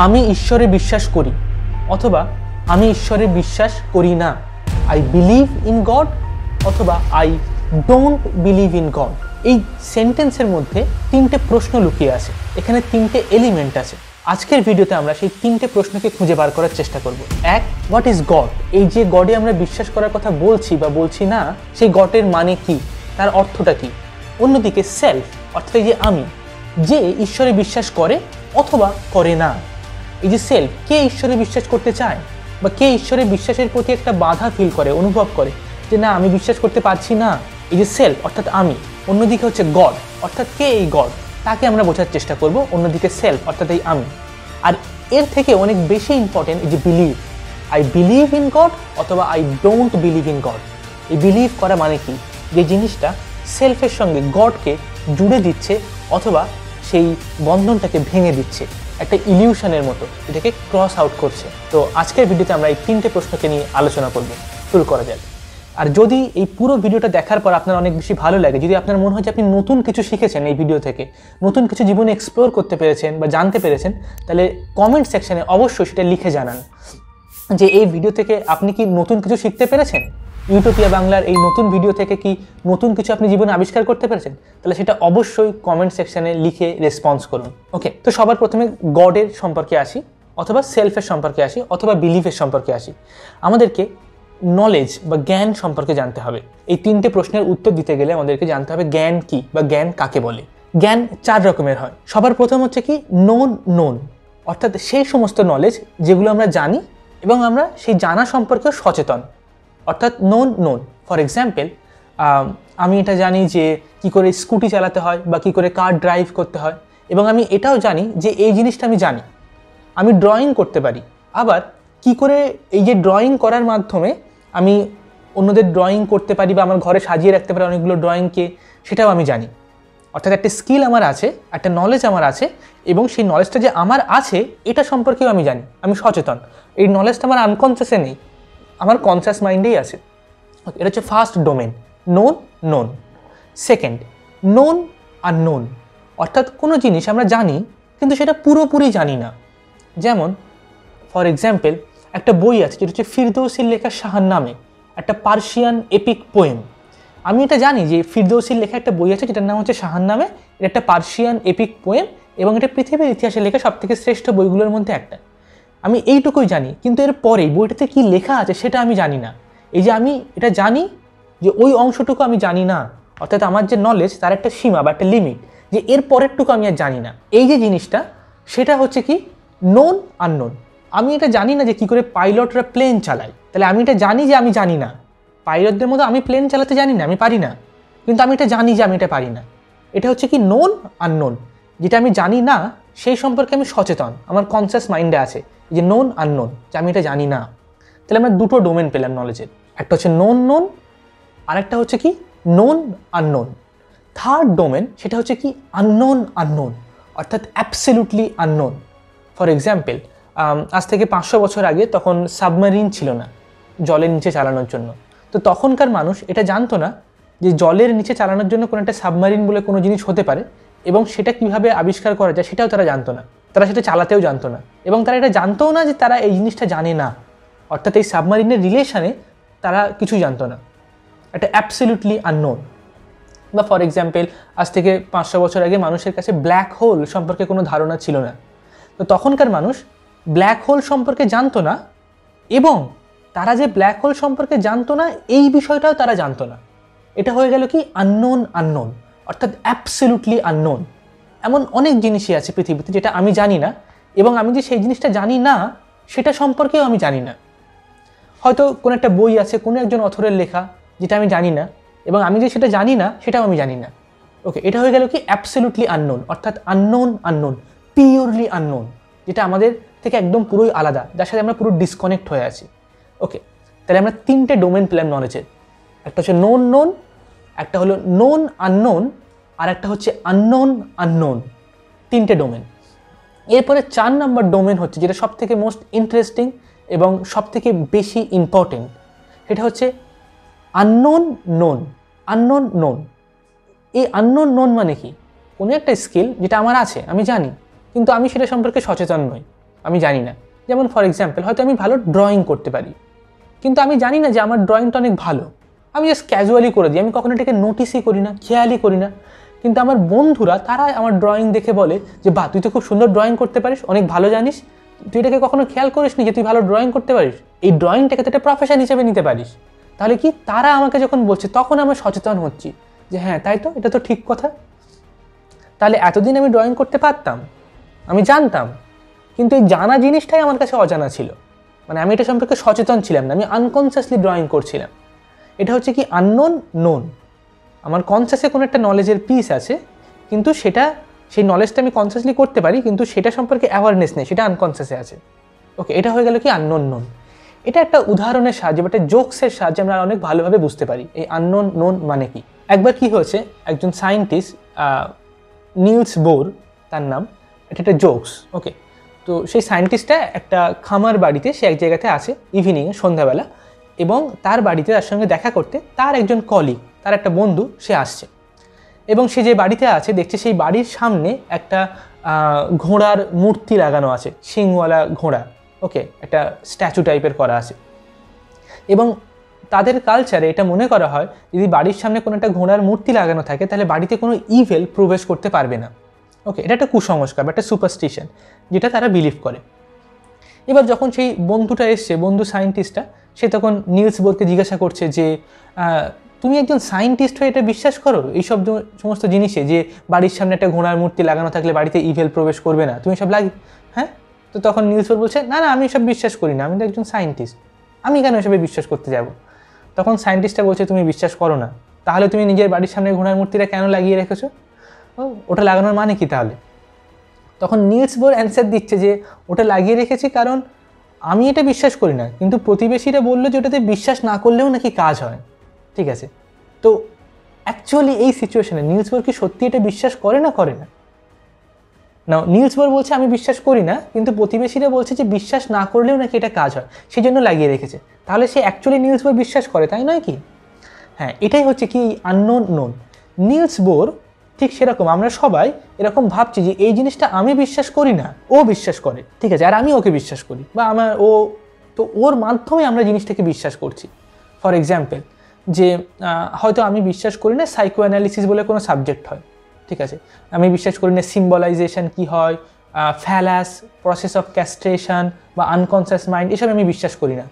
আমি ঈশ্বরে বিশ্বাস করি অথবা আমি ঈশ্বরে বিশ্বাস করি না। আই বিলিভ ইন গড অথবা I don't believe in God. এই সেন্টেন্সের মধ্যে তিনটে প্রশ্ন লুকিয়ে আছে, এখানে তিনটে এলিমেন্ট আছে। আজকের ভিডিওতে আমরা সেই তিনটে প্রশ্নকে খুঁজে বার করার চেষ্টা করব। এক, হোয়াট ইজ গড? এই যে গডে আমরা বিশ্বাস করার কথা বলছি বা বলছি না, সেই গডের মানে কি, তার অর্থটা কি? অন্যদিকে সেলফ, অর্থাৎ এই যে আমি, যে ঈশ্বরে বিশ্বাস করে অথবা করে না। এই যে সেলফ, কে ঈশ্বরে বিশ্বাস করতে চায় বা কে ঈশ্বরের বিশ্বাসের প্রতি একটা বাধা ফিল করে, অনুভব করে যে না আমি বিশ্বাস করতে পারছি না, এই যে সেলফ অর্থাৎ আমি। অন্যদিকে হচ্ছে গড, অর্থাৎ কে এই গড, তাকে আমরা বোঝার চেষ্টা করব। অন্যদিকে সেলফ অর্থাৎ এই আমি। আর এর থেকে অনেক বেশি ইম্পর্টেন্ট এই যে believe. I believe in God অথবা I don't believe in God. এই বিলিভ করা মানে কি? যে জিনিসটা সেলফের সঙ্গে গডকে জুড়ে দিচ্ছে অথবা সেই বন্ধনটাকে ভেঙে দিচ্ছে, একটা ইলিউশনের মতো, এটাকে ক্রস আউট করছে। তো আজকের ভিডিওতে আমরা এই তিনটে প্রশ্নকে নিয়ে আলোচনা করব। শুরু করা যাক। আর যদি এই পুরো ভিডিওটা দেখার পর আপনার অনেক বেশি ভালো লাগে, যদি আপনার মনে হয় যে আপনি নতুন কিছু শিখেছেন এই ভিডিও থেকে, নতুন কিছু জীবনে এক্সপ্লোর করতে পেরেছেন বা জানতে পেরেছেন, তাহলে কমেন্ট সেকশনে অবশ্যই সেটা লিখে জানান যে এই ভিডিও থেকে আপনি কি নতুন কিছু শিখতে পেরেছেন। ইউটোপিয়া বাংলার এই নতুন ভিডিও থেকে কি নতুন কিছু আপনি জীবনে আবিষ্কার করতে পেরেছেন? তাহলে সেটা অবশ্যই কমেন্ট সেকশনে লিখে রেসপন্স করুন। ওকে, তো সবার প্রথমে গডের সম্পর্কে আসি, অথবা সেলফের সম্পর্কে আসি, অথবা বিলিফের সম্পর্কে আসি। আমাদেরকে নলেজ বা জ্ঞান সম্পর্কে জানতে হবে। এই তিনটে প্রশ্নের উত্তর দিতে গেলে আমাদেরকে জানতে হবে জ্ঞান কি বা জ্ঞান কাকে বলে। জ্ঞান চার রকমের হয়। সবার প্রথম হচ্ছে কি নোন, অর্থাৎ সেই সমস্ত নলেজ যেগুলো আমরা জানি এবং আমরা সেই জানা সম্পর্কেও সচেতন, অর্থাৎ নোন। ফর এক্সাম্পল, আমি এটা জানি যে কি করে স্কুটি চালাতে হয় বা কি করে কার ড্রাইভ করতে হয়, এবং আমি এটাও জানি যে এই জিনিসটা আমি জানি। আমি ড্রয়িং করতে পারি, আবার কি করে এই যে ড্রয়িং করার মাধ্যমে আমি অন্যদের ড্রয়িং করতে পারি বা আমার ঘরে সাজিয়ে রাখতে পারি অনেকগুলো ড্রয়িংকে, সেটাও আমি জানি। অর্থাৎ একটা স্কিল আমার আছে, একটা নলেজ আমার আছে, এবং সেই নলেজটা যে আমার আছে এটা সম্পর্কেও আমি জানি, আমি সচেতন। এই নলেজটা আমার আনকনসিয়াসে নেই, আমার কনসিয়াস মাইন্ডেই আছে। এটা হচ্ছে first domain, known. Second, known unknown, অর্থাৎ কোনো জিনিস আমরা জানি কিন্তু সেটা পুরোপুরি জানি না। যেমন ফর এক্সাম্পল, একটা বই আছে যেটা হচ্ছে ফিরদৌসির লেখা শাহান্নামে, একটা পার্সিয়ান এপিক পোয়েম। আমি এটা জানি যে ফিরদৌসির লেখা একটা বই আছে যেটার নাম হচ্ছে শাহান্নামে, এটা একটা পার্সিয়ান এপিক পোয়েম এবং এটা পৃথিবীর ইতিহাসে লেখা সবথেকে শ্রেষ্ঠ বইগুলোর মধ্যে একটা। আমি এইটুকুই জানি, কিন্তু এর পরে বইটাতে কি লেখা আছে সেটা আমি জানি না। এই যে আমি এটা জানি যে ওই অংশটুকু আমি জানি না, অর্থাৎ আমার যে নলেজ তার একটা সীমা বা একটা লিমিট, যে এর পরেরটুকু আমি আর জানি না। এই যে জিনিসটা, সেটা হচ্ছে কি নোন আননোন। আমি এটা জানি না যে কি করে পাইলটরা প্লেন চালায়, তাহলে আমি এটা জানি যে আমি জানি না। পাইলটদের মতো আমি প্লেন চালাতে জানি না, আমি পারি না, কিন্তু আমি এটা জানি যে আমি এটা পারি না। এটা হচ্ছে কি নোন আননোন। যেটা আমি জানি না সেই সম্পর্কে আমি সচেতন, আমার কনসিয়াস মাইন্ডে আছে এই যে নোন আননোন, যে আমি এটা জানি না। তাহলে আমরা দুটো ডোমেন পেলাম নলেজের, একটা হচ্ছে নোন, আর একটা হচ্ছে কি নোন আননোন। থার্ড ডোমেন, সেটা হচ্ছে কি আননোন, অর্থাৎ অ্যাবসলিউটলি আননোন। ফর এক্সাম্পল, আজ থেকে 500 বছর আগে তখন সাবমেরিন ছিল না জলের নিচে চালানোর জন্য। তো তখনকার মানুষ এটা জানতো না যে জলের নিচে চালানোর জন্য কোনো একটা সাবমেরিন বলে কোনো জিনিস হতে পারে, এবং সেটা কিভাবে আবিষ্কার করা যায় সেটাও তারা জানতো না। তারা সেটা চালাতেও জানতো না, এবং তারা এটা জানতোও না যে তারা এই জিনিসটা জানে না, অর্থাৎ এই সাবমেরিনের রিলেশনে তারা কিছু জানতো না। এটা অ্যাবসলিউটলি আননোন। বা ফর এক্সাম্পল, আজ থেকে 500 বছর আগে মানুষের কাছে ব্ল্যাক হোল সম্পর্কে কোনো ধারণা ছিল না। তো তখনকার মানুষ ব্ল্যাক হোল সম্পর্কে জানতো না, এবং তারা যে ব্ল্যাক হোল সম্পর্কে জানতো না এই বিষয়টাও তারা জানতো না। এটা হয়ে গেল কি আননোন, অর্থাৎ অ্যাবসলিউটলি আননোন। এমন অনেক জিনিসই আছে পৃথিবীতে যেটা আমি জানি না, এবং আমি যে সেই জিনিসটা জানি না সেটা সম্পর্কেও আমি জানি না। হয়তো কোনো একটা বই আছে কোনো একজন অথরের লেখা যেটা আমি জানি না, এবং আমি যে সেটা জানি না সেটাও আমি জানি না। ওকে, এটা হয়ে গেল কি অ্যাবসলিউটলি আননোন, অর্থাৎ আননোন, পিওরলি আননোন, যেটা আমাদের থেকে একদম পুরোই আলাদা, যার সাথে আমরা পুরো ডিসকানেক্ট হয়ে আছি। ওকে, তাহলে আমরা তিনটে ডোমেন পেলাম নলেজের। একটা হচ্ছে নোন, একটা হলো নোন আননোন, আর একটা হচ্ছে আননোন। তিনটে ডোমেন। এরপরে 4 নম্বর ডোমেন হচ্ছে যেটা সব থেকে মোস্ট ইন্টারেস্টিং এবং সব থেকে বেশি ইম্পর্টেন্ট, সেটা হচ্ছে আননোন। এই আননোন মানে কি? কোনো একটা স্কিল যেটা আমার আছে, আমি জানি, কিন্তু আমি সেটা সম্পর্কে সচেতন নই। আমি জানি না। যেমন ফর এক্সাম্পল, হয়তো আমি ভালো ড্রয়িং করতে পারি, কিন্তু আমি জানি না যে আমার ড্রয়িংটা অনেক ভালো, আমি জাস্ট ক্যাজুয়ালি করে দিই, আমি কখনো এটাকে নোটিসই করি না, খেয়ালই করি না। কিন্তু আমার বন্ধুরা তারা আমার ড্রয়িং দেখে বলে যে বাহ, তুই তো খুব সুন্দর ড্রয়িং করতে পারিস, অনেক ভালো জানিস, তুই এটাকে কখনো খেয়াল করিস নি যে তুই ভালো ড্রয়িং করতে পারিস, এই ড্রয়িংটাকে তো একটা প্রফেশন হিসেবে নিতে পারিস। তাহলে কি তারা আমাকে যখন বলছে তখন আমি সচেতন হচ্ছি যে হ্যাঁ তাই তো, এটা তো ঠিক কথা। তাহলে এতদিন আমি ড্রয়িং করতে পারতাম, আমি জানতাম, কিন্তু এই জানা জিনিসটাই আমার কাছে অজানা ছিল, মানে আমি এটা সম্পর্কে সচেতন ছিলাম না, আমি আনকনসিয়াসলি ড্রয়িং করছিলাম। এটা হচ্ছে কি আননোন নোন। আমার কনসিয়াসে কোনো একটা নলেজের পিস আছে, কিন্তু সেটা সেই নলেজটা আমি কনসিয়াসলি করতে পারি, কিন্তু সেটা সম্পর্কে অ্যাওয়ারনেস নেই, সেটা আনকনসিয়াসে আছে। ওকে, এটা হয়ে গেল কি আননোন নোন। এটা একটা উদাহরণের সাহায্যে বা একটা জোকসের সাহায্যে আমরা অনেক ভালোভাবে বুঝতে পারি এই আননোন নোন মানে কি। একবার কি হয়েছে, একজন সায়েন্টিস্ট নিলস বোর তার নাম, এটা একটা জোকস। ওকে, তো সেই সায়েন্টিস্টটা একটা খামার বাড়িতে, সে এক জায়গাতে আছে ইভিনিংয়ে, সন্ধ্যাবেলা, এবং তার বাড়িতে তার সঙ্গে দেখা করতে তার একজন কলিগ, তার একটা বন্ধু সে আসছে, এবং সে যে বাড়িতে আছে দেখছে সেই বাড়ির সামনে একটা ঘোড়ার মূর্তি লাগানো আছে, শিংওয়ালা ঘোড়া। ওকে, একটা স্ট্যাচু টাইপের করা আছে, এবং তাদের কালচারে এটা মনে করা হয় যদি বাড়ির সামনে কোনো একটা ঘোড়ার মূর্তি লাগানো থাকে তাহলে বাড়িতে কোনো ইভেল প্রবেশ করতে পারবে না। ওকে, এটা একটা কুসংস্কার বা একটা সুপারস্টিশন, যেটা তারা বিলিভ করে। এবার যখন সেই বন্ধুটা এসছে, বন্ধু সায়েন্টিস্টটা, সে তখন নিলস বোরকে জিজ্ঞাসা করছে যে তুমি একজন সায়েন্টিস্ট হয়ে এটা বিশ্বাস করো এইসব সমস্ত জিনিসে, যে বাড়ির সামনে একটা ঘোড়ার মূর্তি লাগানো থাকলে বাড়িতে ইভেল প্রবেশ করবে না, তুমি সব হ্যাঁ? তো তখন নিলস বোর বলছে না না, আমি এসব বিশ্বাস করি না, আমি তো একজন সায়েন্টিস্ট, আমি কেন এসবে বিশ্বাস করতে যাব? তখন সায়েন্টিস্টটা বলছে তুমি বিশ্বাস করো না, তাহলে তুমি নিজের বাড়ির সামনে ঘোড়ার মূর্তিটা কেন লাগিয়ে রেখেছো? ওটা লাগানোর মানে কি তাহলে? তখন নিলস বোর অ্যান্সার দিচ্ছে যে ওটা লাগিয়ে রেখেছি কারণ আমি এটা বিশ্বাস করি না, কিন্তু প্রতিবেশীরা বললো যে ওটাতে বিশ্বাস না করলেও নাকি কাজ হয়। ঠিক আছে, তো অ্যাকচুয়ালি এই সিচুয়েশনে নিলস বোর কি সত্যি এটা বিশ্বাস করে না করে না? না, নিলস বোর বলছে আমি বিশ্বাস করি না, কিন্তু প্রতিবেশীরা বলছে যে বিশ্বাস না করলেও নাকি এটা কাজ হয়, সেই জন্য লাগিয়ে রেখেছে। তাহলে সে অ্যাকচুয়ালি নিলস বোর বিশ্বাস করে, তাই নয় কি? হ্যাঁ, এটাই হচ্ছে কি আননোন নোন। নিলস বোর ঠিক সেরকম আমরা সবাই এরকম ভাবছি যে এই জিনিসটা আমি বিশ্বাস করি না, ও বিশ্বাস করে, ঠিক আছে, আর আমি ওকে বিশ্বাস করি, বা তো ওর মাধ্যমে আমরা জিনিসটাকে বিশ্বাস করছি। ফর এক্সাম্পল, যে হয়তো আমি বিশ্বাস করি না সাইকো অ্যানালিসিস বলে কোনো সাবজেক্ট হয়, ঠিক আছে, আমি বিশ্বাস করি না সিম্বলাইজেশন কি হয়, ফ্যালাস, প্রসেস অফ ক্যাস্ট্রেশন বা আনকনসিয়াস মাইন্ড, এসব আমি বিশ্বাস করি না,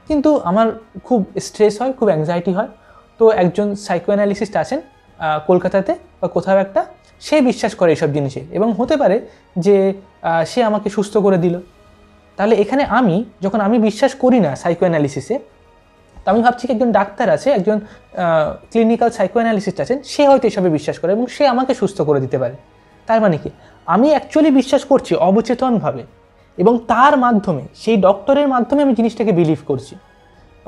কিন্তু আমার খুব স্ট্রেস হয়, খুব অ্যাংজাইটি হয়। তো একজন সাইকো অ্যানালিসিস্ট আছেন কলকাতাতে বা কোথাও একটা, সে বিশ্বাস করে এইসব জিনিসে, এবং হতে পারে যে সে আমাকে সুস্থ করে দিল। তাহলে এখানে যখন আমি বিশ্বাস করি না সাইকো অ্যানালিসিসে, তো আমি ভাবছি কি একজন ডাক্তার আছে, একজন ক্লিনিক্যাল সাইকো অ্যানালিসিস্ট আছেন, সে হয়তো এসবে বিশ্বাস করে এবং সে আমাকে সুস্থ করে দিতে পারে। তার মানে কি আমি অ্যাকচুয়ালি বিশ্বাস করছি অবচেতনভাবে, এবং তার মাধ্যমে, সেই ডক্টরের মাধ্যমে আমি জিনিসটাকে বিলিভ করছি।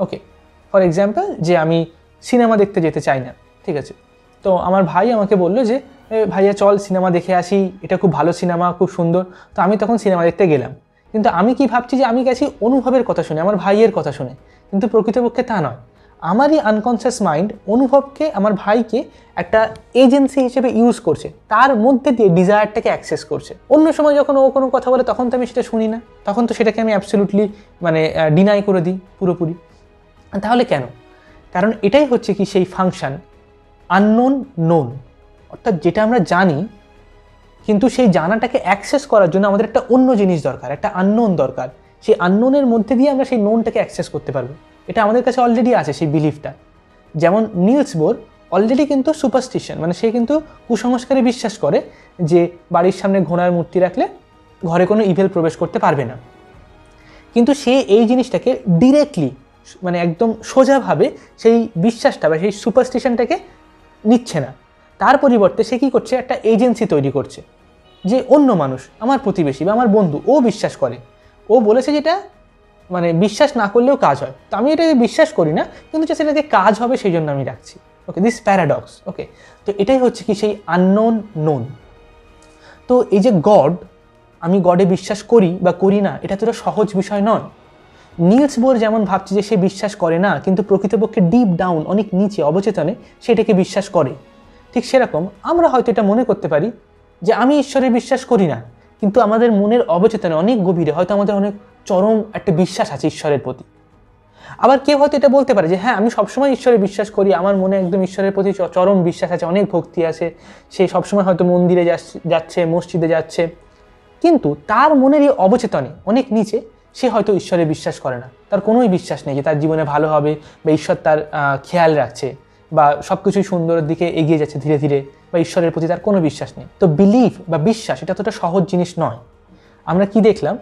ওকে, ফর এক্সাম্পল, যে আমি সিনেমা দেখতে যেতে চাই না, ঠিক আছে, তো আমার ভাই আমাকে বললো যে ভাইয়া চল সিনেমা দেখে আসি, এটা খুব ভালো সিনেমা, খুব সুন্দর। তো আমি তখন সিনেমা দেখতে গেলাম, কিন্তু আমি কি ভাবছি যে আমি গেছি অনুভবের কথা শুনে, আমার ভাইয়ের কথা শুনে, কিন্তু প্রকৃতপক্ষে তা নয়। আমারই আনকনসিয়াস মাইন্ড অনুভবকে, আমার ভাইকে একটা এজেন্সি হিসেবে ইউজ করছে, তার মধ্যে দিয়ে ডিজায়ারটাকে অ্যাক্সেস করছে। অন্য সময় যখন ও কোনো কথা বলে তখন তো আমি সেটা শুনি না, তখন তো সেটাকে আমি অ্যাবসলিউটলি ডিনাই করে দিই পুরোপুরি। তাহলে কেন? কারণ এটাই হচ্ছে কি সেই ফাংশন আননোন নোন, অর্থাৎ যেটা আমরা জানি, কিন্তু সেই জানাটাকে অ্যাক্সেস করার জন্য আমাদের একটা অন্য জিনিস দরকার, একটা আননোন দরকার। সেই আননোনের মধ্যে দিয়ে আমরা সেই নোনটাকে অ্যাক্সেস করতে পারবো। এটা আমাদের কাছে অলরেডি আছে সেই বিলিফটা। যেমন নিলস বোর অলরেডি কিন্তু সুপারস্টিশন, মানে সে কিন্তু কুসংস্কারে বিশ্বাস করে যে বাড়ির সামনে ঘোড়ার মূর্তি রাখলে ঘরে কোনো ইভেল প্রবেশ করতে পারবে না, কিন্তু সে এই জিনিসটাকে ডিরেক্টলি, মানে একদম সোজাভাবে সেই বিশ্বাসটা বা সেই সুপারস্টিশনটাকে নিচ্ছে না। তার পরিবর্তে সে কী করছে, একটা এজেন্সি তৈরি করছে, যে অন্য মানুষ, আমার প্রতিবেশী বা আমার বন্ধু, ও বিশ্বাস করে, ও বলেছে যেটা মানে বিশ্বাস না করলেও কাজ হয়, তো আমি এটাকে বিশ্বাস করি না, কিন্তু সেটাকে কাজ হবে সেই জন্য আমি রাখছি। ওকে, দিস প্যারাডক্স। ওকে, তো এটাই হচ্ছে কি সেই আননোন নোন। তো এই যে গড, আমি গডে বিশ্বাস করি বা করি না, এটা তো সহজ বিষয় নয়। নিলস বোর যেমন ভাবছে যে সে বিশ্বাস করে না, কিন্তু প্রকৃতপক্ষে ডিপ ডাউন, অনেক নিচে অবচেতনে সেটাকে বিশ্বাস করে, ঠিক সেরকম আমরা হয়তো এটা মনে করতে পারি যে আমি ঈশ্বরে বিশ্বাস করি না, কিন্তু আমাদের মনের অবচেতনে অনেক গভীরে হয়তো আমাদের অনেক চরম একটা বিশ্বাস আছে ঈশ্বরের প্রতি। আবার কেউ হয়তো এটা বলতে পারে যে হ্যাঁ, আমি সবসময় ঈশ্বরে বিশ্বাস করি, আমার মনে একদম ঈশ্বরের প্রতি চরম বিশ্বাস আছে, অনেক ভক্তি আছে, সে সবসময় হয়তো মন্দিরে যাচ্ছে, মসজিদে যাচ্ছে, কিন্তু তার মনের এই অবচেতনে অনেক নিচে সে হয়তো ঈশ্বরে বিশ্বাস করে না, তার কোনোই বিশ্বাস নেই যে তার জীবনে ভালো হবে বা ঈশ্বর তার খেয়াল রাখছে বা সব কিছুই সুন্দরের দিকে এগিয়ে যাচ্ছে ধীরে ধীরে, বা ঈশ্বরের প্রতি তার কোনো বিশ্বাস নেই। তো বিলিভ বা বিশ্বাস এটা এতটা সহজ জিনিস নয়। আমরা কি দেখলাম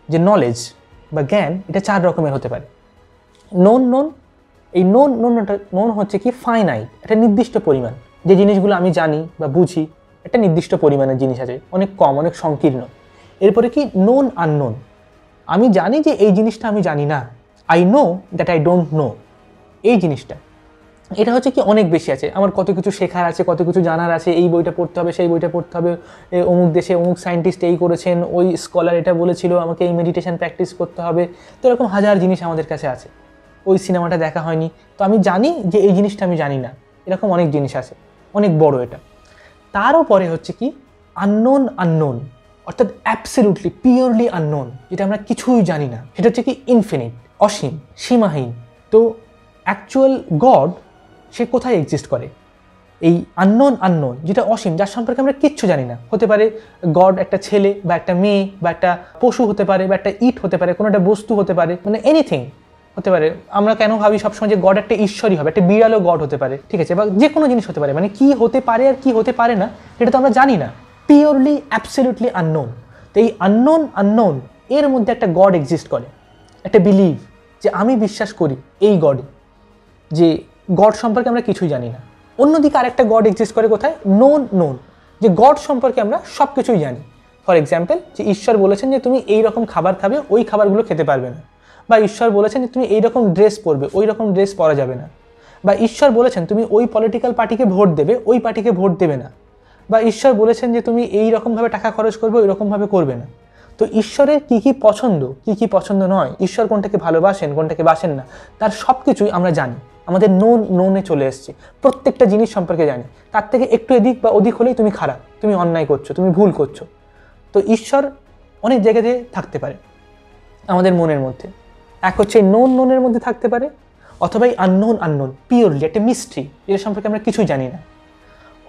যে নলেজ বা জ্ঞান এটা 4 রকমের হতে পারে। নোন এই নোন হচ্ছে কি ফাইনাইট, একটা নির্দিষ্ট পরিমাণ, যে জিনিসগুলো আমি জানি বা বুঝি একটা নির্দিষ্ট পরিমাণের জিনিস আছে, অনেক কম, অনেক সংকীর্ণ। এরপরে কি নোন আননোন, আমি জানি যে এই জিনিসটা আমি জানি না, I know that I don't know. এই জিনিসটা এটা হচ্ছে কি অনেক বেশি আছে, আমার কত কিছু শেখার আছে, কত কিছু জানার আছে, এই বইটা পড়তে হবে, সেই বইটা পড়তে হবে, অমুক দেশে অমুক সায়েন্টিস্ট এই করেছেন, ওই স্কলার এটা বলেছিল, আমাকে এই মেডিটেশন প্র্যাকটিস করতে হবে। তো এরকম হাজার জিনিস আমাদের কাছে আছে, ওই সিনেমাটা দেখা হয়নি, তো আমি জানি যে এই জিনিসটা আমি জানি না, এরকম অনেক জিনিস আছে, অনেক বড় এটা। তারও পরে হচ্ছে কি আননোন, অর্থাৎ অ্যাবসলিউটলি পিওরলি আননোন, যেটা আমরা কিছুই জানি না, সেটা হচ্ছে কি ইনফিনিট, অসীম, সীমাহীন। তো অ্যাকচুয়াল গড সে কোথায় এক্সিস্ট করে? এই আননোন যেটা অসীম, যার সম্পর্কে আমরা কিচ্ছু জানি না। হতে পারে গড একটা ছেলে বা একটা মেয়ে বা একটা পশু হতে পারে বা একটা ইট হতে পারে, কোনো একটা বস্তু হতে পারে, মানে এনিথিং হতে পারে। আমরা কেন ভাবি সবসময় যে গড একটা ঈশ্বরই হবে, একটা বিড়ালও গড হতে পারে, ঠিক আছে, বা যে কোনো জিনিস হতে পারে, মানে কি হতে পারে আর কি হতে পারে না এটা তো আমরা জানি না, পিওরলি অ্যাবসলিউটলি আননোন। তো এই আননোন এর মধ্যে একটা গড এক্সিস্ট করে, একটা বিলিভ, যে আমি বিশ্বাস করি এই গডে, যে গড সম্পর্কে আমরা কিছুই জানি না। অন্যদিকে আরেকটা গড এক্সিস্ট করে কোথায়? নোন, যে গড সম্পর্কে আমরা সব কিছুই জানি। ফর এক্সাম্পল, যে ঈশ্বর বলেছেন যে তুমি এই রকম খাবার খাবে, ওই খাবারগুলো খেতে পারবে না, বা ঈশ্বর বলেছেন যে তুমি এই রকম ড্রেস পরবে, ওই রকম ড্রেস পরা যাবে না, বা ঈশ্বর বলেছেন তুমি ওই পলিটিক্যাল পার্টিকে ভোট দেবে, ওই পার্টিকে ভোট দেবে না, বা ঈশ্বর বলেছেন যে তুমি এই রকমভাবে টাকা খরচ করবে, ওই রকমভাবে করবে না। তো ঈশ্বরের কী কী পছন্দ, কী কী পছন্দ নয়, ঈশ্বর কোনটাকে ভালোবাসেন, কোনটাকে বাসেন না, তার সব কিছুই আমরা জানি, আমাদের নোনে চলে এসছে, প্রত্যেকটা জিনিস সম্পর্কে জানি। তার থেকে একটু এদিক বা ওদিক হলেই তুমি খারাপ, তুমি অন্যায় করছো, তুমি ভুল করছো। তো ঈশ্বর অনেক জায়গাতে থাকতে পারে আমাদের মনের মধ্যে। এক হচ্ছে নোনের মধ্যে থাকতে পারে, অথবা এই আননোন পিওরলি একটা মিস্ট্রি, যেটা সম্পর্কে আমরা কিছুই জানি না,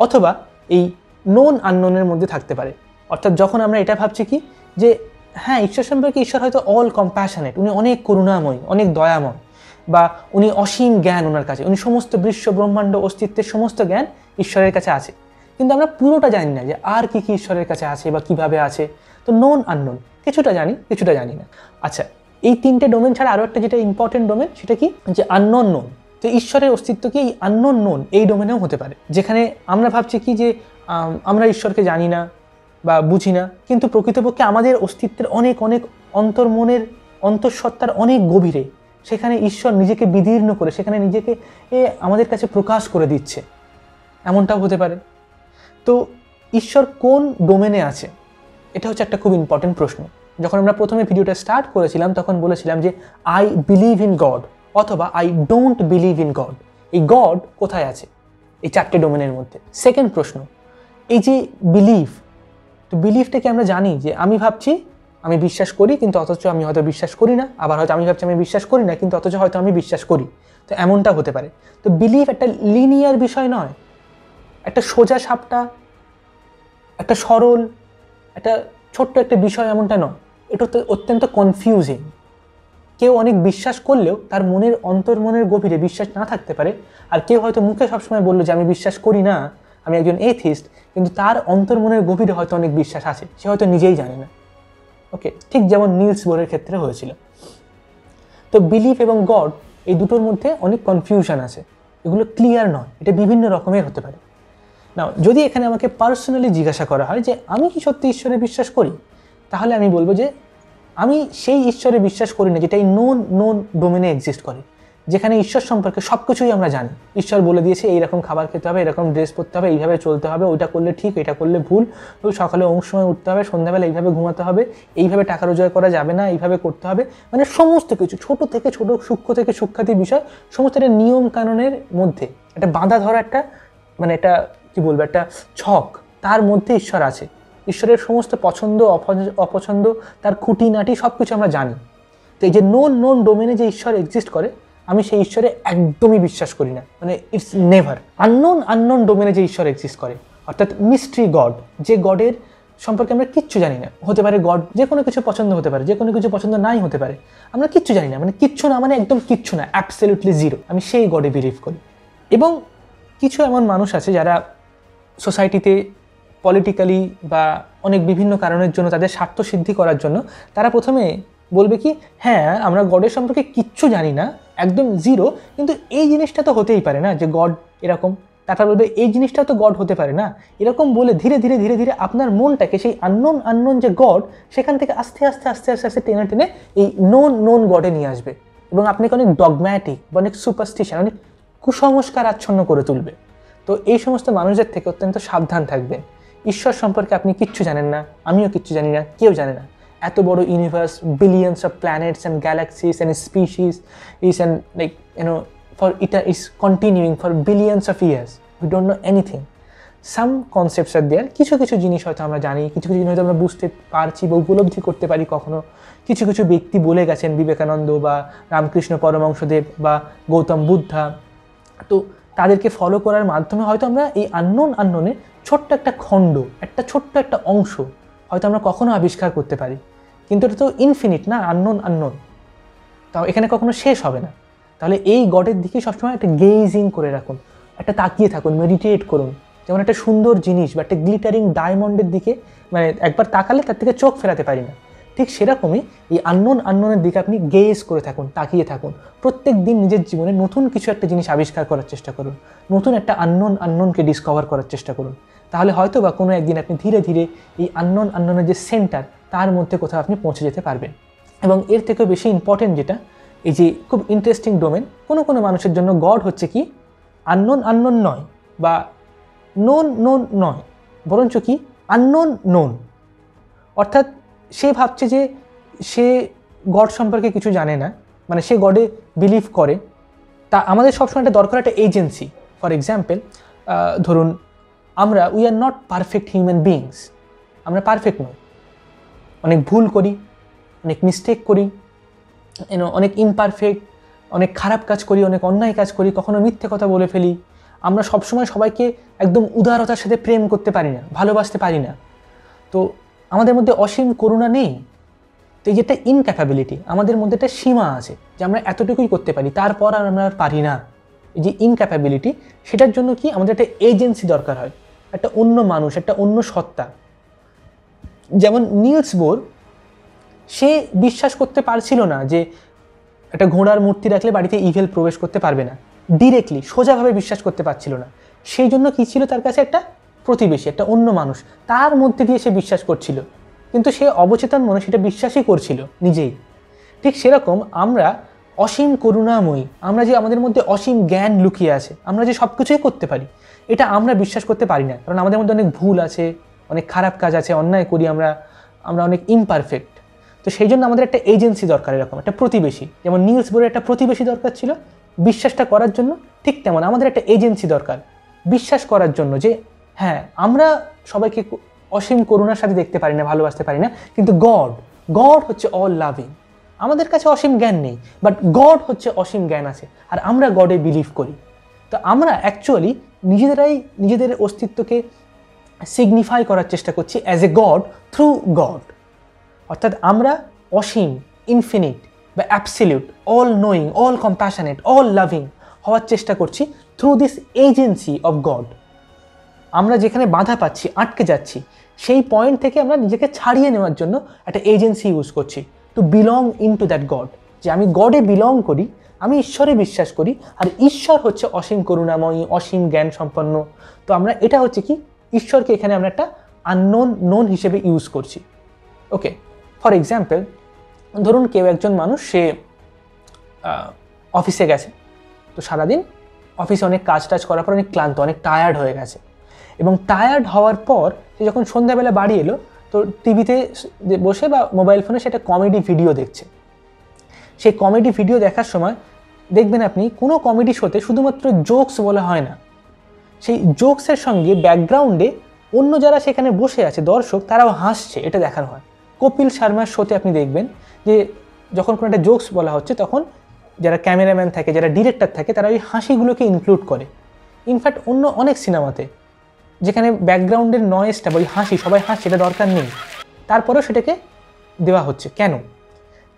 অথবা এই আননোনের মধ্যে থাকতে পারে। অর্থাৎ যখন আমরা এটা ভাবছি কি যে হ্যাঁ, ঈশ্বর সম্পর্কে ঈশ্বর হয়তো অল কম্প্যাশনেট, উনি অনেক করুণাময়, অনেক দয়াময়, বা উনি অসীম জ্ঞান ওনার কাছে, উনি সমস্ত বিশ্ব ব্রহ্মাণ্ড অস্তিত্বের সমস্ত জ্ঞান ঈশ্বরের কাছে আছে, কিন্তু আমরা পুরোটা জানি না যে আর কি কি ঈশ্বরের কাছে আছে বা কিভাবে আছে। তো আননোন, কিছুটা জানি, কিছুটা জানি না। আচ্ছা, এই 3টে ডোমেন ছাড়া আরও একটা যেটা ইম্পর্টেন্ট ডোমেন, সেটা কি, যে আননোন। তো ঈশ্বরের অস্তিত্ব কি এই আননোন এই ডোমেনেও হতে পারে, যেখানে আমরা ভাবছি কি যে আমরা ঈশ্বরকে জানি না বা বুঝি না, কিন্তু প্রকৃতপক্ষে আমাদের অস্তিত্বের অনেক অনেক অন্তর্মনের, অন্তঃসত্ত্বার অনেক গভীরে সেখানে ঈশ্বর নিজেকে বিদীর্ণ করে, সেখানে নিজেকে আমাদের কাছে প্রকাশ করে দিচ্ছে, এমনটাও হতে পারে। তো ঈশ্বর কোন ডোমেনে আছে, এটা হচ্ছে একটা খুব ইম্পর্টেন্ট প্রশ্ন। যখন আমরা প্রথমে ভিডিওটা স্টার্ট করেছিলাম তখন বলেছিলাম যে আই বিলিভ ইন গড অথবা I don't believe in God. এই গড কোথায় আছে এই 4টে ডোমেনের মধ্যে? সেকেন্ড প্রশ্ন, এই যে বিলিভ, তো বিলিভটাকে আমরা জানি যে আমি ভাবছি আমি বিশ্বাস করি, কিন্তু অথচ আমি হয়তো বিশ্বাস করি না, আবার হয়তো আমি ভাবছি আমি বিশ্বাস করি না, কিন্তু অথচ হয়তো আমি বিশ্বাস করি। তো এমনটা হতে পারে। তো বিলিভ একটা লিনিয়ার বিষয় নয়, একটা সোজা সাপটা, একটা সরল, একটা ছোট্ট একটা বিষয়, এমনটা নয়। এটা তো অত্যন্ত কনফিউজিং। কেউ অনেক বিশ্বাস করলেও তার মনের অন্তর্মনের গভীরে বিশ্বাস না থাকতে পারে, আর কেউ হয়তো মুখে সবসময় বললো যে আমি বিশ্বাস করি না, আমি একজন এথিস্ট, কিন্তু তার অন্তর্মনের গভীরে হয়তো অনেক বিশ্বাস আছে, সে হয়তো নিজেই জানে না। ওকে, ঠিক যেমন নিলস বোরের ক্ষেত্রে হয়েছিল। তো বিলিফ এবং গড এই দুটোর মধ্যে অনেক কনফিউশন আছে, এগুলো ক্লিয়ার নয়, এটা বিভিন্ন রকমের হতে পারে। না, যদি এখানে আমাকে পার্সোনালি জিজ্ঞাসা করা হয় যে আমি কি সত্যি ঈশ্বরে বিশ্বাস করি, তাহলে আমি বলবো যে আমি সেই ঈশ্বরে বিশ্বাস করি না যেটা এই নোন ডোমেনে এক্সিস্ট করে, যেখানে ঈশ্বর সম্পর্কে সব কিছুই আমরা জানি। ঈশ্বর বলে দিয়েছে এইরকম খাবার খেতে হবে, এরকম ড্রেস পরতে হবে, এইভাবে চলতে হবে, ওইটা করলে ঠিক, এটা করলে ভুল, সকালে অমুক সময় উঠতে হবে, সন্ধ্যাবেলা এইভাবে ঘুমাতে হবে, এইভাবে টাকা রোজগার করা যাবে না, এইভাবে করতে হবে, মানে সমস্ত কিছু, ছোট থেকে ছোট, সূক্ষ্ম থেকে সূক্ষাতি বিষয়, সমস্ত একটা নিয়ম কানুনের মধ্যে একটা বাঁধা ধরা একটা, মানে একটা কি বলবো, একটা ছক, তার মধ্যে ঈশ্বর আছে। ঈশ্বরের সমস্ত পছন্দ অপছন্দ, তার খুঁটিনাটি সব কিছু আমরা জানি। তো এই যে নোন ডোমেনে যে ঈশ্বর এক্সিস্ট করে, আমি সেই ঈশ্বরে একদমই বিশ্বাস করি না, মানে ইটস নেভার। আননোন ডোমেনে যে ঈশ্বর এক্সিস্ট করে, অর্থাৎ মিস্ট্রি গড, যে গডের সম্পর্কে আমরা কিচ্ছু জানি না। হতে পারে গড যে কোনো কিছু পছন্দ হতে পারে, যে কোনো কিছু পছন্দ নাই হতে পারে, আমরা কিচ্ছু জানি না, মানে কিচ্ছু না, মানে একদম কিচ্ছু না, অ্যাবসলিউটলি জিরো। আমি সেই গডে বিলিভ করি। এবং কিছু এমন মানুষ আছে যারা সোসাইটিতে পলিটিক্যালি বা অনেক বিভিন্ন কারণের জন্য, তাদের স্বার্থ সিদ্ধি করার জন্য তারা প্রথমে বলবে কি, হ্যাঁ আমরা গডের সম্পর্কে কিচ্ছু জানি না, একদম জিরো, কিন্তু এই জিনিসটা তো হতেই পারে না যে গড এরকম। তারপর বলবে এই জিনিসটা তো গড হতে পারে না, এরকম বলে ধীরে ধীরে ধীরে ধীরে আপনার মনটাকে সেই আননোন যে গড, সেখান থেকে আস্তে আস্তে আস্তে আস্তে আস্তে টেনে টেনে এই নোন গডে নিয়ে আসবে, এবং আপনাকে অনেক ডগম্যাটিক বা অনেক সুপারস্টিশন, অনেক কুসংস্কার আচ্ছন্ন করে তুলবে। তো এই সমস্ত মানুষদের থেকে অত্যন্ত সাবধান থাকবেন। ঈশ্বর সম্পর্কে আপনি কিচ্ছু জানেন না, আমিও কিচ্ছু জানি না, কেউ জানে না। এত বড় universe, billions of planets and galaxies and species is and like for it is continuing for billions of years. We don't know anything. Some concepts are there. কিছু কিছু জিনিস হয়তো আমরা জানি, কিছু কিছু জিনিস হয়তো আমরা বুঝতে পারছি বা উপলব্ধি করতে পারি কখনো। কিছু কিছু ব্যক্তি বলে গেছেন, বিবেকানন্দ বা রামকৃষ্ণ পরমহংসদেব বা গৌতম বুদ্ধা, তো তাদেরকে ফলো করার মাধ্যমে হয়তো আমরা এই আননোনের ছোট্ট একটা খণ্ড, একটা ছোট্ট একটা অংশ হয়তো আমরা কখনো আবিষ্কার করতে পারি। কিন্তু এটা তো ইনফিনিট না, আননোন, তাও এখানে কখনো শেষ হবে না। তাহলে এই গডের দিকে সবসময় একটা গেজিং করে রাখুন, একটা তাকিয়ে থাকুন, মেডিটেট করুন। যেমন একটা সুন্দর জিনিস বা একটা গ্লিটারিং ডায়মন্ডের দিকে মানে একবার তাকালে তার থেকে চোখ ফেরাতে পারি না, ঠিক সেরকমই এই আননোনের দিকে আপনি গেজ করে থাকুন, তাকিয়ে থাকুন। প্রত্যেক দিন নিজের জীবনে নতুন কিছু একটা জিনিস আবিষ্কার করার চেষ্টা করুন, নতুন একটা আননোনকে ডিসকভার করার চেষ্টা করুন। তাহলে হয়তো বা কোনো একদিন আপনি ধীরে ধীরে এই আননোনের যে সেন্টার, তার মধ্যে কোথাও আপনি পৌঁছে যেতে পারবেন। এবং এর থেকেও বেশি ইম্পর্টেন্ট যেটা, এই যে খুব ইন্টারেস্টিং ডোমেন, কোনো মানুষের জন্য গড হচ্ছে কি আননোন নয় বা নোন নয়, বরঞ্চ কি আননোন। অর্থাৎ সে ভাবছে যে সে গড সম্পর্কে কিছু জানে না, মানে সে গডে বিলিভ করে। তা আমাদের সবসময় একটা দরকার একটা এজেন্সি। ফর এক্সাম্পল, ধরুন আমরা we are not perfect human beings, আমরা পারফেক্ট নই, অনেক ভুল করি, অনেক মিস্টেক করি, অনেক ইমপারফেক্ট, অনেক খারাপ কাজ করি, অনেক অন্যায় কাজ করি, কখনো মিথ্যে কথা বলে ফেলি। আমরা সবসময় সবাইকে একদম উদারতার সাথে প্রেম করতে পারি না, ভালোবাসতে পারি না। তো আমাদের মধ্যে অসীম করুণা নেই। তো এই যে একটা ইনক্যাপাবিলিটি, আমাদের মধ্যে একটা সীমা আছে যে আমরা এতটুকুই করতে পারি, তারপর আর আমরা পারি না। এই যে ইনক্যাপাবিলিটি, সেটার জন্য কি আমাদের একটা এজেন্সি দরকার হয়, একটা অন্য মানুষ, একটা অন্য সত্তা। যেমন নিলস বোর, সে বিশ্বাস করতে পারছিল না যে একটা ঘোড়ার মূর্তি রাখলে বাড়িতে ইভেল প্রবেশ করতে পারবে না, ডিরেক্টলি সোজাভাবে বিশ্বাস করতে পারছিল না। সেই জন্য কী ছিল তার কাছে, একটা প্রতিবেশী, একটা অন্য মানুষ, তার মধ্যে দিয়ে সে বিশ্বাস করছিল, কিন্তু সে অবচেতন মনে সেটা বিশ্বাসই করছিল নিজেই। ঠিক সেরকম আমরা অসীম করুণাময়ী, আমরা যে আমাদের মধ্যে অসীম জ্ঞান লুকিয়ে আছে, আমরা যে সব কিছুই করতে পারি, এটা আমরা বিশ্বাস করতে পারি না, কারণ আমাদের মধ্যে অনেক ভুল আছে, অনেক খারাপ কাজ আছে, অন্যায় করি, আমরা অনেক ইমপারফেক্ট। তো সেই জন্য আমাদের একটা এজেন্সি দরকার, এরকম একটা প্রতিবেশী। যেমন নিলস বোরের একটা প্রতিবেশী দরকার ছিল বিশ্বাসটা করার জন্য, ঠিক তেমন আমাদের একটা এজেন্সি দরকার বিশ্বাস করার জন্য যে হ্যাঁ, আমরা সবাইকে অসীম করুণার সাথে দেখতে পারি না, ভালোবাসতে পারি না, কিন্তু গড হচ্ছে অল লাভিং। আমাদের কাছে অসীম জ্ঞান নেই, বাট গড হচ্ছে অসীম জ্ঞান আছে, আর আমরা গডে বিলিভ করি। তো আমরা অ্যাকচুয়ালি নিজেদের অস্তিত্বকে সিগনিফাই করার চেষ্টা করছি as a god through god. অর্থাৎ আমরা অসীম, ইনফিনিট বা absolute, all knowing, all compassionate, all loving হওয়ার চেষ্টা করছি through this agency of god. আমরা যেখানে বাধা পাচ্ছি, আটকে যাচ্ছি, সেই পয়েন্ট থেকে আমরা নিজেকে ছাড়িয়ে নেওয়ার জন্য একটা এজেন্সি ইউজ করছি, to belong in to that God. যে আমি গডে বিলং করি, আমি ঈশ্বরে বিশ্বাস করি, আর ঈশ্বর হচ্ছে অসীম করুণাময়ী, অসীম জ্ঞান সম্পন্ন। তো আমরা এটা হচ্ছে কি, ঈশ্বরকে এখানে আমরা একটা আননোন হিসেবে ইউজ করছি। ওকে, ফর এক্সাম্পল, ধরুন কেউ একজন মানুষ, সে অফিসে গেছে, তো সারাদিন অফিসে অনেক কাজ করার পর অনেক ক্লান্ত, অনেক টায়ার্ড হয়ে গেছে, এবং টায়ার্ড হওয়ার পর সে যখন সন্ধ্যাবেলা বাড়ি এলো, তো টিভিতে বসে বা মোবাইল ফোনে সেটা কমেডি ভিডিও দেখছে। সেই কমেডি ভিডিও দেখার সময় দেখবেন আপনি, কোনো কমেডি শোতে শুধুমাত্র জোকস বলা হয় না, সেই জোকসের সঙ্গে ব্যাকগ্রাউন্ডে অন্য যারা সেখানে বসে আছে দর্শক তারাও হাসছে, এটা দেখার হয়। কপিল শর্মার শোতে আপনি দেখবেন যে যখন কোনো একটা জোকস বলা হচ্ছে তখন যারা ক্যামেরাম্যান থাকে, যারা ডিরেক্টর থাকে, তারা ওই হাসিগুলোকে ইনক্লুড করে। ইনফ্যাক্ট অন্য অনেক সিনেমাতে যেখানে ব্যাকগ্রাউন্ডের নয়েজটা বা ওই হাসি, সবাই হাসছে, এটা দরকার নেই, তারপরেও সেটাকে দেওয়া হচ্ছে। কেন?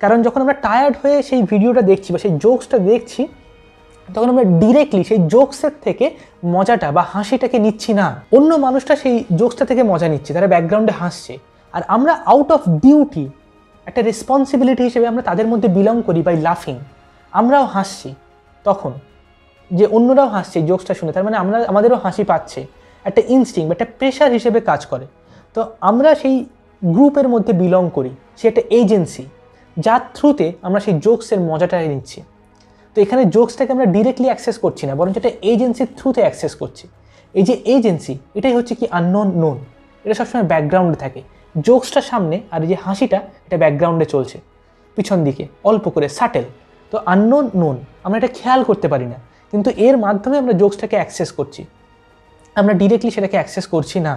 কারণ যখন আমরা টায়ার্ড হয়ে সেই ভিডিওটা দেখছি বা সেই জোকসটা দেখছি, তখন আমরা ডিরেক্টলি সেই জোকসের থেকে মজাটা বা হাসিটাকে নিচ্ছি না, অন্য মানুষটা সেই জোকসটা থেকে মজা নিচ্ছে, তারা ব্যাকগ্রাউন্ডে হাসছে। আর আমরা আউট অফ ডিউটি, একটা রেসপন্সিবিলিটি হিসেবে আমরা তাদের মধ্যে বিলং করি বাই লাফিং। আমরাও হাসছি তখন, যে অন্যরাও হাসছে জোকসটা শুনে, তার মানে আমাদেরও হাসি পাচ্ছে, একটা ইনস্টিংক্ট, একটা প্রেশার হিসেবে কাজ করে। তো আমরা সেই গ্রুপের মধ্যে বিলং করি, সে একটা এজেন্সি যার থ্রুতে আমরা সেই জোকসের মজাটা নিচ্ছি। তো এখানে জোকসটাকে আমরা ডিরেক্টলি অ্যাক্সেস করছি না, বরঞ্চ এটা এজেন্সির থ্রুতে অ্যাক্সেস করছি। এই যে এজেন্সি, এটাই হচ্ছে কি আননোন নোন, এটা সবসময় ব্যাকগ্রাউন্ডে থাকে। জোকসটার সামনে আর এই যে হাসিটা, এটা ব্যাকগ্রাউন্ডে চলছে পিছন দিকে অল্প করে, সাটেল। তো আননোন নোন আমরা এটা খেয়াল করতে পারি না, কিন্তু এর মাধ্যমে আমরা জোকসটাকে অ্যাক্সেস করছি, আমরা ডিরেক্টলি সেটাকে অ্যাক্সেস করছি না।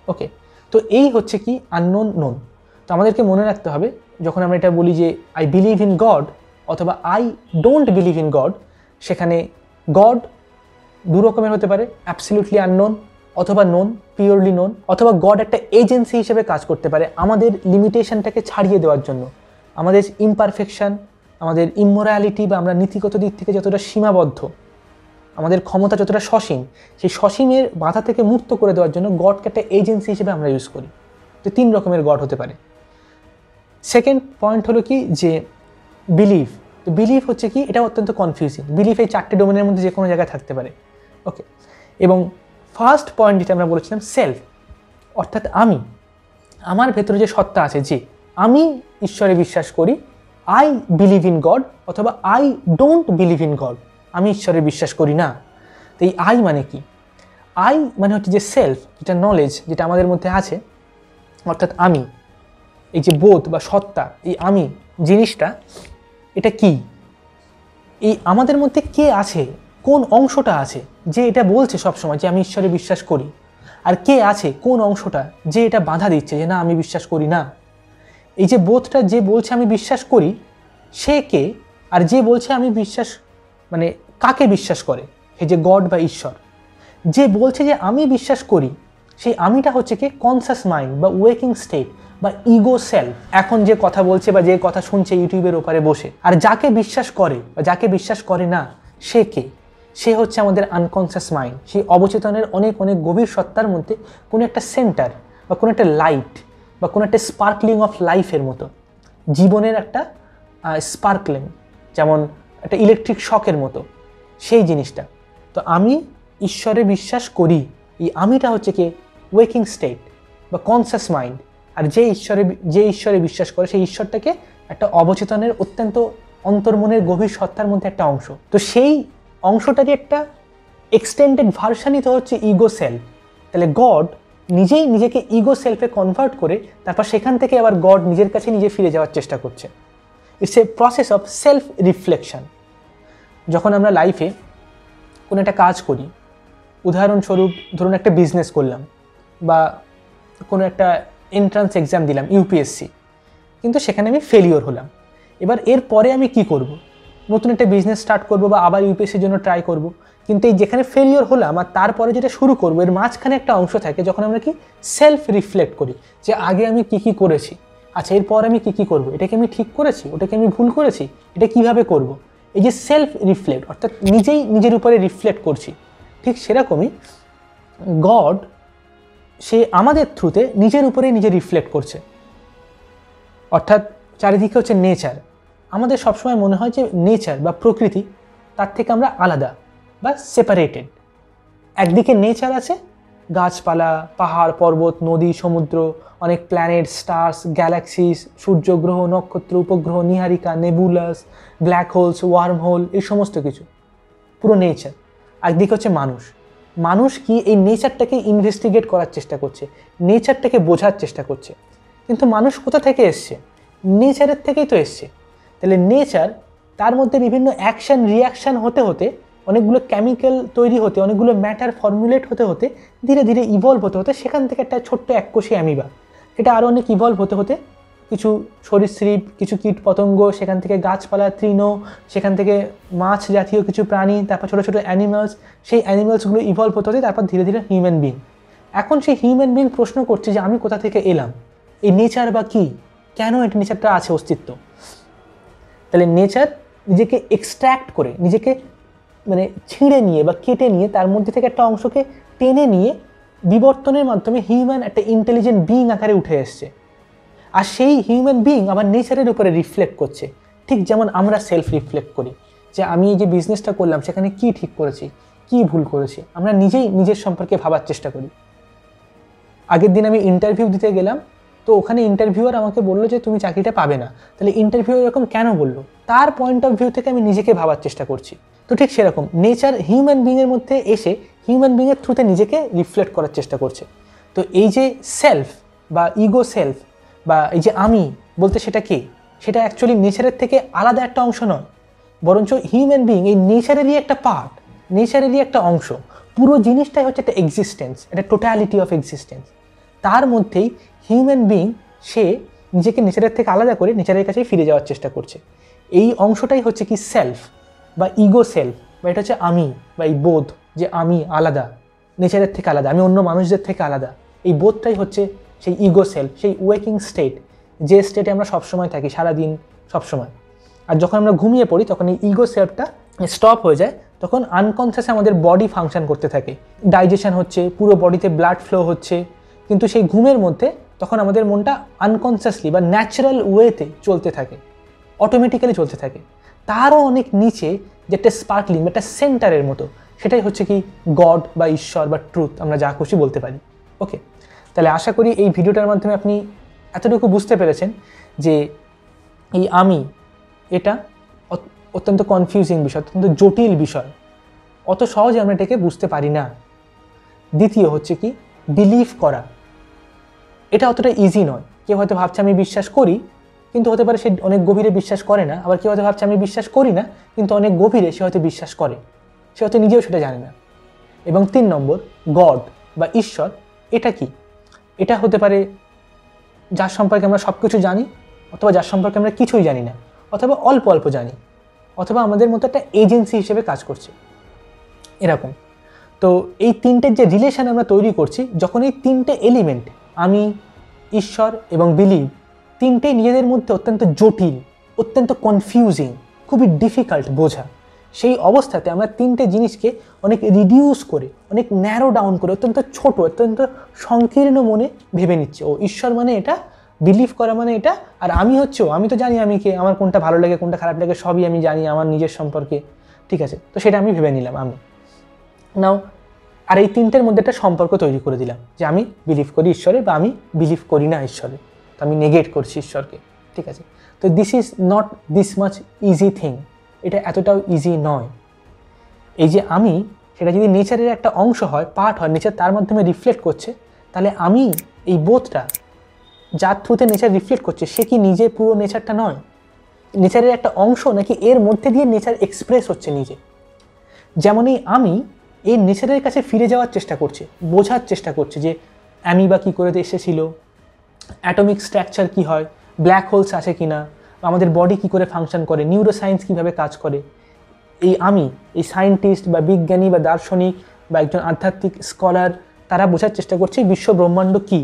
ওকে, তো এই হচ্ছে কি আননোন নোন। তো আমাদেরকে মনে রাখতে হবে যখন আমরা এটা বলি যে আই বিলিভ ইন গড অথবা I don't believe in god, সেখানে গড দু রকমের হতে পারে, অ্যাবসলিউটলি আননোন অথবা নোন, পিওরলি নোন, অথবা গড একটা এজেন্সি হিসেবে কাজ করতে পারে আমাদের লিমিটেশনটাকে ছাড়িয়ে দেওয়ার জন্য, আমাদের ইমপারফেকশন, আমাদের ইমোরালিটি বা আমরা নীতিগত দিক থেকে যতটা সীমাবদ্ধ, আমাদের ক্ষমতা যতটা সসীম, সেই সসীমের বাধা থেকে মুক্ত করে দেওয়ার জন্য গডকে একটা এজেন্সি হিসেবে আমরা ইউজ করি। তো 3 রকমের গড হতে পারে। সেকেন্ড পয়েন্ট হলো কি যে বিলিভ। তো বিলিভ হচ্ছে কি, এটা অত্যন্ত কনফিউজিং। বিলিভ এই 4টে ডোমেনের মধ্যে যে কোনো জায়গায় থাকতে পারে। ওকে, এবং ফার্স্ট পয়েন্ট যেটা আমরা বলেছিলাম সেলফ, অর্থাৎ আমি, আমার ভেতরে যে সত্তা আছে, যে আমি ঈশ্বরে বিশ্বাস করি, আই বিলিভ ইন গড অথবা I don't believe in god, আমি ঈশ্বরে বিশ্বাস করি না। তো এই আই মানে কি? আই মানে হচ্ছে যে সেলফ, যেটা নলেজ, যেটা আমাদের মধ্যে আছে, অর্থাৎ আমি, এই যে বোধ বা সত্তা, এই আমি জিনিসটা, এটা কি? এই আমাদের মধ্যে কে আছে, কোন অংশটা আছে যে এটা বলছে সবসময় যে আমি ঈশ্বরে বিশ্বাস করি, আর কে আছে, কোন অংশটা যে এটা বাধা দিচ্ছে যে না আমি বিশ্বাস করি না। এই যে বোধটা যে বলছে আমি বিশ্বাস করি, সে কে? আর যে বলছে আমি বিশ্বাস, মানে কাকে বিশ্বাস করে? এই যে গড বা ঈশ্বর। যে বলছে যে আমি বিশ্বাস করি, সেই আমিটা হচ্ছে কি কনসাস মাইন্ড বা ওয়েকিং স্টেট বা ইগো সেলফ, এখন যে কথা বলছে বা যে কথা শুনছে ইউটিউবের ওপারে বসে। আর যাকে বিশ্বাস করে বা যাকে বিশ্বাস করে না, সে কে? সে হচ্ছে আমাদের আনকনসিয়াস মাইন্ড, সেই অবচেতনের অনেক অনেক গভীর সত্তার মধ্যে কোনো একটা সেন্টার বা কোনো একটা লাইট বা কোনো একটা স্পার্কলিং অফ লাইফের মতো, জীবনের একটা স্পার্কলিং, যেমন একটা ইলেকট্রিক শকের মতো, সেই জিনিসটা। তো আমি ঈশ্বরে বিশ্বাস করি, এই আমিটা হচ্ছে কি ওয়েকিং স্টেট বা কনসাস মাইন্ড। আর যে ঈশ্বরে বিশ্বাস করে, সেই ঈশ্বরটাকে একটা অবচেতনের অত্যন্ত অন্তর্মনের গভীর সত্তার মধ্যে একটা অংশ। তো সেই অংশটারই একটা এক্সটেন্ডেড ভার্সানই তো হচ্ছে ইগো সেলফ। তাহলে গড নিজেই নিজেকে ইগো সেলফে কনভার্ট করে তারপর সেখান থেকে আবার গড নিজের কাছে নিজে ফিরে যাওয়ার চেষ্টা করছে। It's a process of self reflection. যখন আমরা লাইফে কোনো একটা কাজ করি, উদাহরণস্বরূপ ধরুন একটা বিজনেস করলাম বা কোনো একটা এন্ট্রান্স এক্সাম দিলাম ইউপিএসসি, কিন্তু সেখানে আমি ফেলিওর হলাম। এবার এরপরে আমি কি করব? নতুন একটা বিজনেস স্টার্ট করব বা আবার ইউপিএসসির জন্য ট্রাই করব। কিন্তু এই যেখানে ফেলিওর হলাম আর তারপরে যেটা শুরু করবো, এর মাঝখানে একটা অংশ থাকে যখন আমরা কি সেলফ রিফ্লেক্ট করি, যে আগে আমি কি কি করেছি, আচ্ছা এরপর আমি কি কি করব, এটাকে আমি ঠিক করেছি, ওটাকে আমি ভুল করেছি, এটা কিভাবে করব। এই যে সেলফ রিফ্লেক্ট, অর্থাৎ নিজেই নিজের উপরে রিফ্লেক্ট করছি, ঠিক সেরকমই গড সে আমাদের থ্রুতে নিজের উপরেই নিজে রিফ্লেক্ট করছে। অর্থাৎ চারিদিকে হচ্ছে নেচার। আমাদের সবসময় মনে হয় যে নেচার বা প্রকৃতি, তার থেকে আমরা আলাদা বা সেপারেটেড। একদিকে নেচার আছে, গাছপালা, পাহাড়, পর্বত, নদী, সমুদ্র, অনেক প্ল্যানেট, স্টার্স, গ্যালাক্সিস, সূর্যগ্রহ, নক্ষত্র, উপগ্রহ, নীহারিকা, নেবুলাস, ব্ল্যাক হোলস, ওয়ার্ম হোল, এই সমস্ত কিছু পুরো নেচার। একদিকে হচ্ছে মানুষ। মানুষ কি এই নেচারটাকে ইনভেস্টিগেট করার চেষ্টা করছে, নেচারটাকে বোঝার চেষ্টা করছে। কিন্তু মানুষ কোথা থেকে এসছে? নেচারের থেকেই তো এসছে। তাহলে নেচার, তার মধ্যে বিভিন্ন অ্যাকশন রিয়াকশান হতে হতে অনেকগুলো কেমিক্যাল তৈরি হতে, অনেকগুলো ম্যাটার ফর্মুলেট হতে হতে ধীরে ধীরে ইভলভ হতে হতে সেখান থেকে একটা ছোট্ট এককোষী অ্যামিবা, এটা আরও অনেক ইভলভ হতে হতে কিছু সরীসৃপ, কিছু কীট পতঙ্গ, সেখান থেকে গাছপালা, তৃণ, সেখান থেকে মাছ জাতীয় কিছু প্রাণী, তারপর ছোটো ছোটো অ্যানিমালস, সেই অ্যানিমালসগুলো ইভলভ হতে হতে তারপর ধীরে ধীরে হিউম্যান বিং। এখন সেই হিউম্যান বিং প্রশ্ন করছে যে আমি কোথা থেকে এলাম, এই নেচার বা কী, কেন এই নেচারটা আছে অস্তিত্ব। তাহলে নেচার নিজেকে এক্সট্র্যাক্ট করে, নিজেকে মানে ছিঁড়ে নিয়ে বা কেটে নিয়ে তার মধ্যে থেকে একটা অংশকে টেনে নিয়ে বিবর্তনের মাধ্যমে হিউম্যান একটা ইন্টেলিজেন্ট বিং আকারে উঠে এসছে। আর সেই হিউম্যান বিং আবার নেচারের উপরে রিফ্লেক্ট করছে, ঠিক যেমন আমরা সেলফ রিফ্লেক্ট করি যে আমি এই যে বিজনেসটা করলাম সেখানে কি ঠিক করেছি, কি ভুল করেছি, আমরা নিজেই নিজের সম্পর্কে ভাবার চেষ্টা করি। আগের দিন আমি ইন্টারভিউ দিতে গেলাম, তো ওখানে ইন্টারভিউয়ার আমাকে বললো যে তুমি চাকরিটা পাবে না। তাহলে ইন্টারভিউ এরকম কেন বললো, তার পয়েন্ট অফ ভিউ থেকে আমি নিজেকে ভাবার চেষ্টা করছি। তো ঠিক সেরকম নেচার হিউম্যান বিংয়ের মধ্যে এসে হিউম্যান বিংয়ের থ্রুতে নিজেকে রিফ্লেক্ট করার চেষ্টা করছে। তো এই যে সেলফ বা ইগো সেলফ বা এই যে আমি বলতে সেটা কি, সেটা অ্যাকচুয়ালি নেচারের থেকে আলাদা একটা অংশ নয়, বরঞ্চ হিউম্যান বিং এই নেচারেরই একটা পার্ট, নেচারেরই একটা অংশ। পুরো জিনিসটাই হচ্ছে একটা এক্সিস্টেন্স, একটা টোটালিটি অফ এক্সিস্টেন্স। তার মধ্যেই হিউম্যান বিং সে নিজেকে নেচারের থেকে আলাদা করে নেচারের কাছেই ফিরে যাওয়ার চেষ্টা করছে। এই অংশটাই হচ্ছে কি সেলফ বা ইগো সেলফ, বা এটা হচ্ছে আমি বা এই বোধ যে আমি আলাদা, নেচারের থেকে আলাদা, আমি অন্য মানুষদের থেকে আলাদা। এই বোধটাই হচ্ছে সেই ইগো সেলফ, সেই ওয়েকিং স্টেট, যে স্টেটে আমরা সবসময় থাকি, সারাদিন সবসময়। আর যখন আমরা ঘুমিয়ে পড়ি তখন এই ইগো সেলফটা স্টপ হয়ে যায়, তখন আনকনসিয়াসে আমাদের বডি ফাংশন করতে থাকে, ডাইজেশন হচ্ছে, পুরো বডিতে ব্লাড ফ্লো হচ্ছে। কিন্তু সেই ঘুমের মধ্যে তখন আমাদের মনটা আনকনসিয়াসলি বা ন্যাচারাল ওয়েতে চলতে থাকে, অটোমেটিক্যালি চলতে থাকে। তারও অনেক নিচে যে একটা স্পার্কলিং, একটা সেন্টারের মতো, সেটাই হচ্ছে কি গড বা ঈশ্বর বা ট্রুথ, আমরা যা খুশি বলতে পারি। ওকে, তাহলে আশা করি এই ভিডিওটার মাধ্যমে আপনি এতটুকু বুঝতে পেরেছেন যে এই আমি, এটা অত্যন্ত কনফিউজিং বিষয়, অত্যন্ত জটিল বিষয়, অত সহজে আমরা এটাকে বুঝতে পারি না। দ্বিতীয় হচ্ছে কি বিলিভ করা, এটা অতটা ইজি নয়। কেউ হয়তো ভাবছে আমি বিশ্বাস করি, কিন্তু হতে পারে সে অনেক গভীরে বিশ্বাস করে না। আবার কেউ হয়তো ভাবছে আমি বিশ্বাস করি না, কিন্তু অনেক গভীরে সে হয়তো বিশ্বাস করে, সে হয়তো নিজেও সেটা জানে না। এবং 3 নম্বর গড বা ঈশ্বর, এটা কি? এটা হতে পারে যার সম্পর্কে আমরা সব কিছু জানি, অথবা যার সম্পর্কে আমরা কিছুই জানি না, অথবা অল্প অল্প জানি, অথবা আমাদের মতো একটা এজেন্সি হিসেবে কাজ করছে, এরকম। তো এই 3টের যে রিলেশন আমরা তৈরি করছি, যখন এই 3টে এলিমেন্ট আমি, ঈশ্বর এবং বিলিভ, 3টেই নিজেদের মধ্যে অত্যন্ত জটিল, অত্যন্ত কনফিউজিং, খুবই ডিফিকাল্ট বোঝা, সেই অবস্থাতে আমরা 3টে জিনিসকে অনেক রিডিউস করে, অনেক ন্যারো ডাউন করে, অত্যন্ত ছোট, অত্যন্ত সংকীর্ণ মনে ভেবে নিচ্ছে। ও ঈশ্বর মানে এটা, বিলিভ করা মানে এটা, আর আমি হচ্ছে আমি তো জানি আমি কে, আমার কোনটা ভালো লাগে কোনটা খারাপ লাগে সবই আমি জানি আমার নিজের সম্পর্কে, ঠিক আছে, তো সেটা আমি ভেবে নিলাম আমি। নাও আর এই 3টের মধ্যে একটা সম্পর্ক তৈরি করে দিলাম যে আমি বিলিভ করি ঈশ্বরে বা আমি বিলিভ করি না ঈশ্বরে, তো আমি নেগেট করছি ঈশ্বরকে, ঠিক আছে। তো this is not this much easy thing, এটা এতটাও ইজি নয়। এই যে আমি, সেটা যদি নেচারের একটা অংশ হয়, পার্ট হয়, নেচার তার মাধ্যমে রিফ্লেক্ট করছে, তাহলে আমি এই বোধটা যার থ্রুতে নেচার রিফ্লেক্ট করছে, সে কি নিজে পুরো নেচারটা নয়? নেচারের একটা অংশ, নাকি এর মধ্যে দিয়ে নেচার এক্সপ্রেস হচ্ছে নিজে? যেমন আমি এই নেচারের কাছে ফিরে যাওয়ার চেষ্টা করছে, বোঝার চেষ্টা করছে যে অ্যামিবা কী করে এসেছিল, অ্যাটমিক স্ট্রাকচার কী হয়, ব্ল্যাক হোলস আছে কি না, আমাদের বডি কী করে ফাংশন করে, নিউরোসায়েন্স কীভাবে কাজ করে। এই আমি, এই সায়েন্টিস্ট বা বিজ্ঞানী বা দার্শনিক বা একজন আধ্যাত্মিক স্কলার, তারা বোঝার চেষ্টা করছে বিশ্ব ব্রহ্মাণ্ড কী,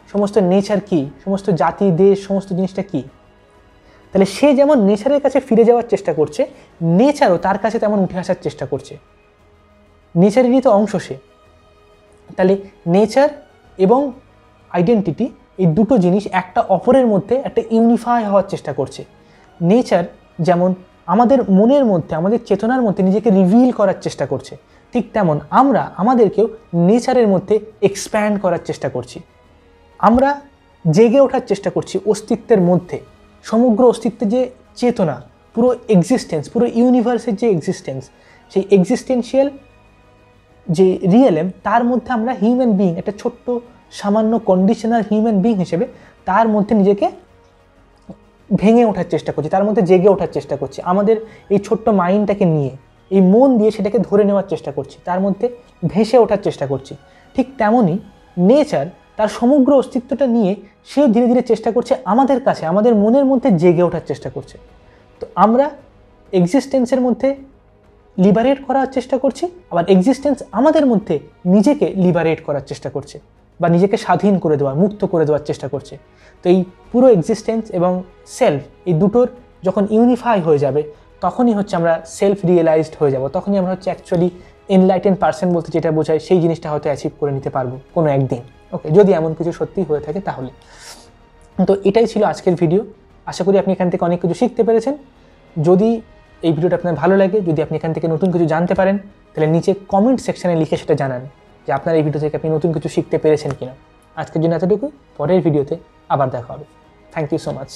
সমস্ত নেচার কী, সমস্ত জাতি দেশ সমস্ত জিনিসটা কী। তাহলে সে যেমন নেচারের কাছে ফিরে যাওয়ার চেষ্টা করছে, নেচারও তার কাছে তেমন উঠে আসার চেষ্টা করছে, নেচারেরই তো অংশ সে। তাহলে নেচার এবং আইডেন্টিটি, এই দুটো জিনিস একটা অপরের মধ্যে একটা ইউনিফাই হওয়ার চেষ্টা করছে। নেচার যেমন আমাদের মনের মধ্যে, আমাদের চেতনার মধ্যে নিজেকে রিভিল করার চেষ্টা করছে, ঠিক তেমন আমরা আমাদেরকেও নেচারের মধ্যে এক্সপ্যান্ড করার চেষ্টা করছি। আমরা জেগে ওঠার চেষ্টা করছি অস্তিত্বের মধ্যে, সমগ্র অস্তিত্বের যে চেতনা, পুরো এক্সিস্টেন্স, পুরো ইউনিভার্সের যে এক্সিস্টেন্স, সেই এক্সিস্টেন্সিয়াল যে রিয়েলম, তার মধ্যে আমরা হিউম্যান বিং, একটা ছোট্ট সামান্য কন্ডিশনাল হিউম্যান বিং হিসেবে তার মধ্যে নিজেকে ভেঙে ওঠার চেষ্টা করছি, তার মধ্যে জেগে ওঠার চেষ্টা করছি, আমাদের এই ছোট্ট মাইন্ডটাকে নিয়ে। এই মন দিয়ে সেটাকে ধরে নেওয়ার চেষ্টা করছি, তার মধ্যে ভেসে ওঠার চেষ্টা করছি। ঠিক তেমনই নেচার তার সমগ্র অস্তিত্বটা নিয়ে সেও ধীরে ধীরে চেষ্টা করছে আমাদের কাছে, আমাদের মনের মধ্যে জেগে ওঠার চেষ্টা করছে। তো আমরা এক্সিস্টেন্সের মধ্যে লিবারেট করার চেষ্টা করছি, আবার এক্সিস্টেন্স আমাদের মধ্যে নিজেকে লিবারেট করার চেষ্টা করছে বা নিজেকে স্বাধীন করে দেওয়ার, মুক্ত করে দেওয়ার চেষ্টা করছে। তো এই পুরো এক্সিস্টেন্স এবং সেলফ, এই দুটোর যখন ইউনিফাই হয়ে যাবে তখনই হচ্ছে আমরা সেলফ রিয়েলাইজড হয়ে যাব, তখনই আমরা হচ্ছে অ্যাকচুয়ালি এনলাইটেন পার্সন বলতে যেটা বোঝায় সেই জিনিসটা হয়তো অ্যাচিভ করে নিতে পারবো কোনো একদিন। ওকে, যদি এমন কিছু সত্যি হয়ে থাকে তাহলে। তো এটাই ছিল আজকের ভিডিও। আশা করি আপনি এখান থেকে অনেক কিছু শিখতে পেরেছেন। যদি এই ভিডিওটা আপনার ভালো লাগে, যদি আপনি এখান থেকে নতুন কিছু জানতে পারেন, তাহলে নিচে কমেন্ট সেকশানে লিখে সেটা জানান যে আপনার এই ভিডিও থেকে আপনি নতুন কিছু শিখতে পেরেছেন কিনা। আজকের জন্য এতটুকু, পরের ভিডিওতে আবার দেখা হবে। Thank you so much.